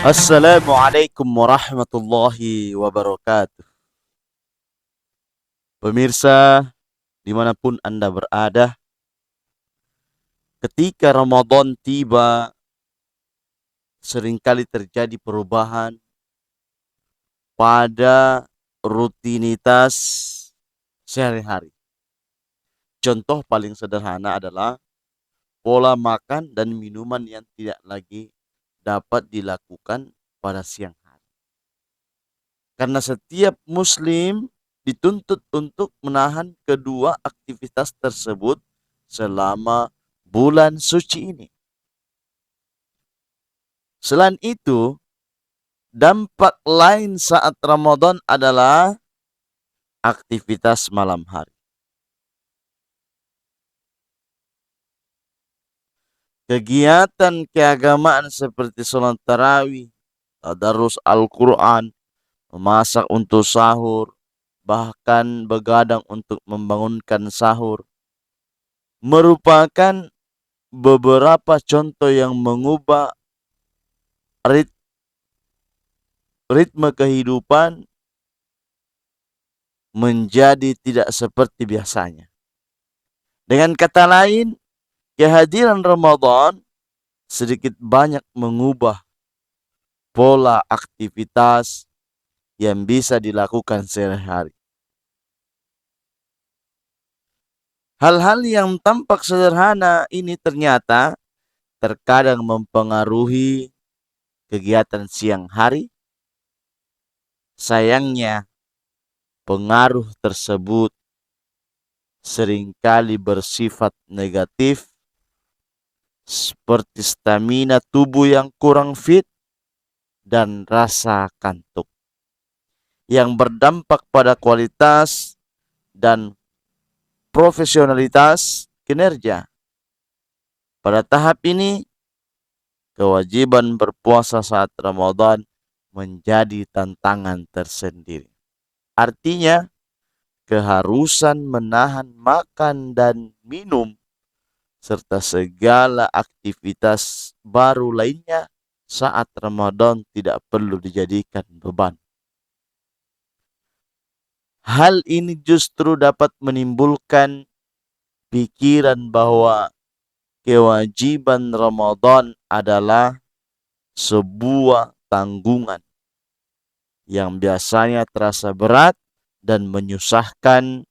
Assalamualaikum warahmatullahi wabarakatuh. Pemirsa, dimanapun Anda berada, ketika Ramadan tiba, seringkali terjadi perubahan pada rutinitas sehari-hari. Contoh paling sederhana adalah pola makan dan minuman yang tidak lagi dapat dilakukan pada siang hari. Karena setiap muslim dituntut untuk menahan kedua aktivitas tersebut selama bulan suci ini. Selain itu, dampak lain saat Ramadan adalah aktivitas malam hari. Kegiatan keagamaan seperti sholat tarawih, tadarus Al-Quran, memasak untuk sahur, bahkan begadang untuk membangunkan sahur, merupakan beberapa contoh yang mengubah ritme kehidupan menjadi tidak seperti biasanya. Dengan kata lain, kehadiran Ramadan sedikit banyak mengubah pola aktivitas yang bisa dilakukan sehari-hari. Hal-hal yang tampak sederhana ini ternyata terkadang mempengaruhi kegiatan siang hari. Sayangnya, pengaruh tersebut seringkali bersifat negatif, seperti stamina tubuh yang kurang fit dan rasa kantuk, yang berdampak pada kualitas dan profesionalitas kinerja. Pada tahap ini, kewajiban berpuasa saat Ramadan menjadi tantangan tersendiri. Artinya, keharusan menahan makan dan minum serta segala aktivitas baru lainnya saat Ramadan tidak perlu dijadikan beban. Hal ini justru dapat menimbulkan pikiran bahwa kewajiban Ramadan adalah sebuah tanggungan yang biasanya terasa berat dan menyusahkan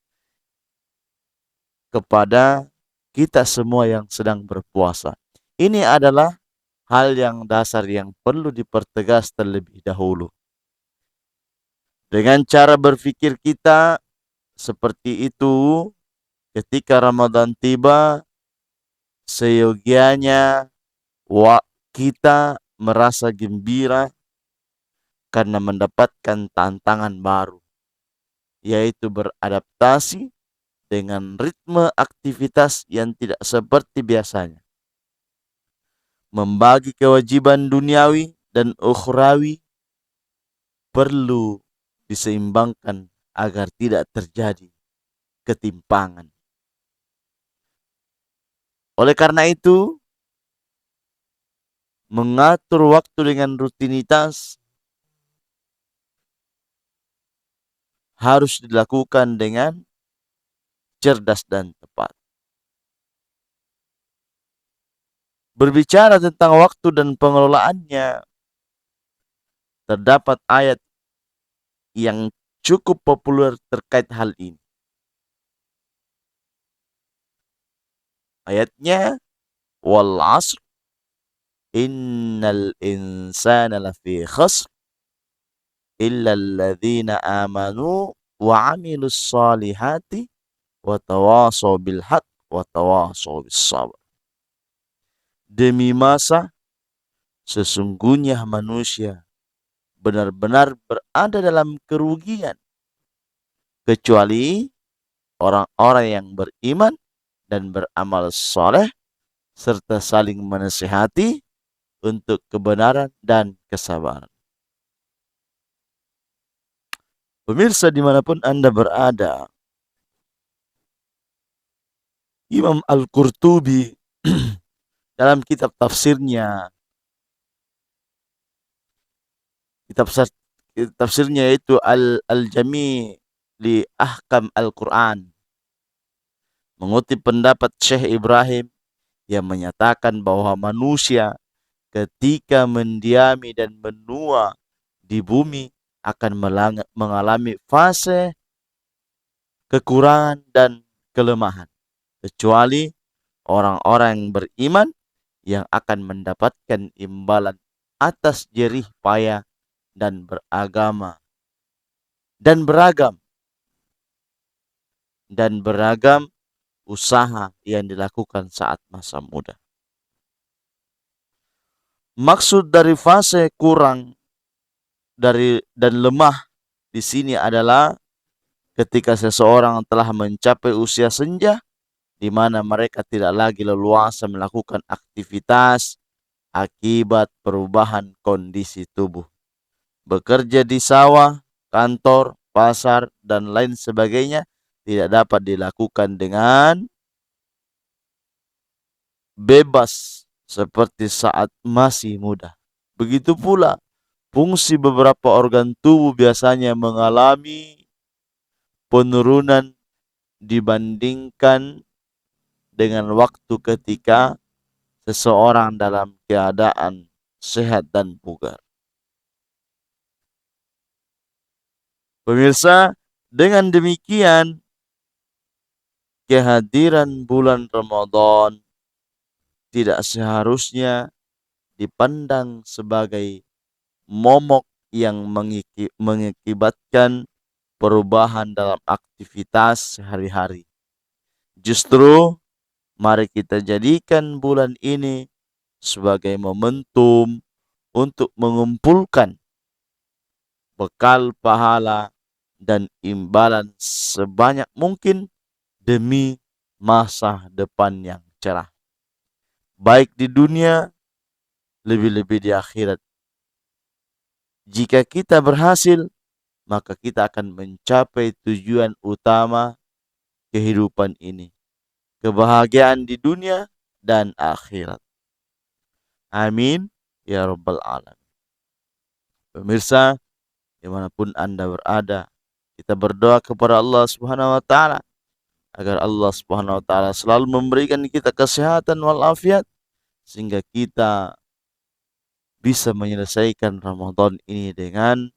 kepada kita semua yang sedang berpuasa. Ini adalah hal yang dasar yang perlu dipertegas terlebih dahulu. Dengan cara berpikir kita seperti itu, ketika Ramadan tiba, seyogianya kita merasa gembira karena mendapatkan tantangan baru, yaitu beradaptasi dengan ritme aktivitas yang tidak seperti biasanya. Membagi kewajiban duniawi dan ukhrawi perlu diseimbangkan agar tidak terjadi ketimpangan. Oleh karena itu, mengatur waktu dengan rutinitas harus dilakukan dengan cerdas dan tepat. Berbicara tentang waktu dan pengelolaannya, terdapat ayat yang cukup populer terkait hal ini. Ayatnya, wal 'asr innal insana lafi khasr illa alladhina amanu wa 'amilus salihati wa tawasaw bil haqq wa tawasaw bis sabr. Demi masa, sesungguhnya manusia benar-benar berada dalam kerugian kecuali orang-orang yang beriman dan beramal soleh serta saling menasihati untuk kebenaran dan kesabaran. Pemirsa dimanapun Anda berada, Imam Al-Qurtubi dalam kitab tafsirnya Kitab tafsirnya itu Al-Jami' li Ahkam Al-Quran. Mengutip pendapat Syekh Ibrahim yang menyatakan bahwa manusia ketika mendiami dan menua di bumi akan mengalami fase kekurangan dan kelemahan, kecuali orang-orang yang beriman yang akan mendapatkan imbalan atas jerih payah dan beragam usaha yang dilakukan saat masa muda. Maksud dari fase kurang dan lemah di sini adalah ketika seseorang telah mencapai usia senja, di mana mereka tidak lagi leluasa melakukan aktivitas akibat perubahan kondisi tubuh. Bekerja di sawah, kantor, pasar, dan lain sebagainya tidak dapat dilakukan dengan bebas seperti saat masih muda. Begitu pula fungsi beberapa organ tubuh biasanya mengalami penurunan dibandingkan dengan waktu ketika seseorang dalam keadaan sehat dan bugar. Pemirsa, dengan demikian kehadiran bulan Ramadan tidak seharusnya dipandang sebagai momok yang mengakibatkan perubahan dalam aktivitas sehari-hari. Justru mari kita jadikan bulan ini sebagai momentum untuk mengumpulkan bekal pahala dan imbalan sebanyak mungkin demi masa depan yang cerah, baik di dunia, lebih-lebih di akhirat. Jika kita berhasil, maka kita akan mencapai tujuan utama kehidupan ini, kebahagiaan di dunia dan akhirat. Amin ya rabbal alamin. Pemirsa, dimanapun Anda berada, kita berdoa kepada Allah Subhanahu wa taala agar Allah Subhanahu wa taala selalu memberikan kita kesehatan walafiat sehingga kita bisa menyelesaikan Ramadan ini dengan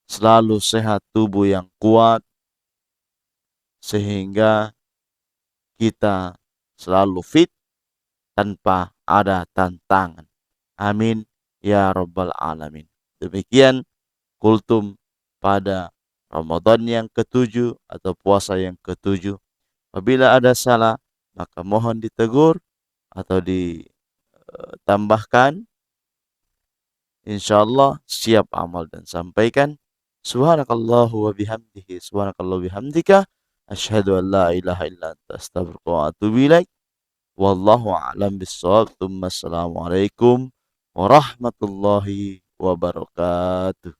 selalu sehat, tubuh yang kuat, sehingga kita selalu fit tanpa ada tantangan. Amin ya rabbal alamin. Demikian kultum pada Ramadan yang ke-7 atau puasa yang ke-7. Apabila ada salah, maka mohon ditegur atau ditambahkan. Insyaallah siap amal dan sampaikan. Subhanakallahu wa bihamdihi, subhanakallahu bihamdika, asyhadu an la ilaha illa anta astaghfiruka wa atubu ilaik. Wallahu a'lam bissawab. Assalamualaikum warahmatullahi wabarakatuh.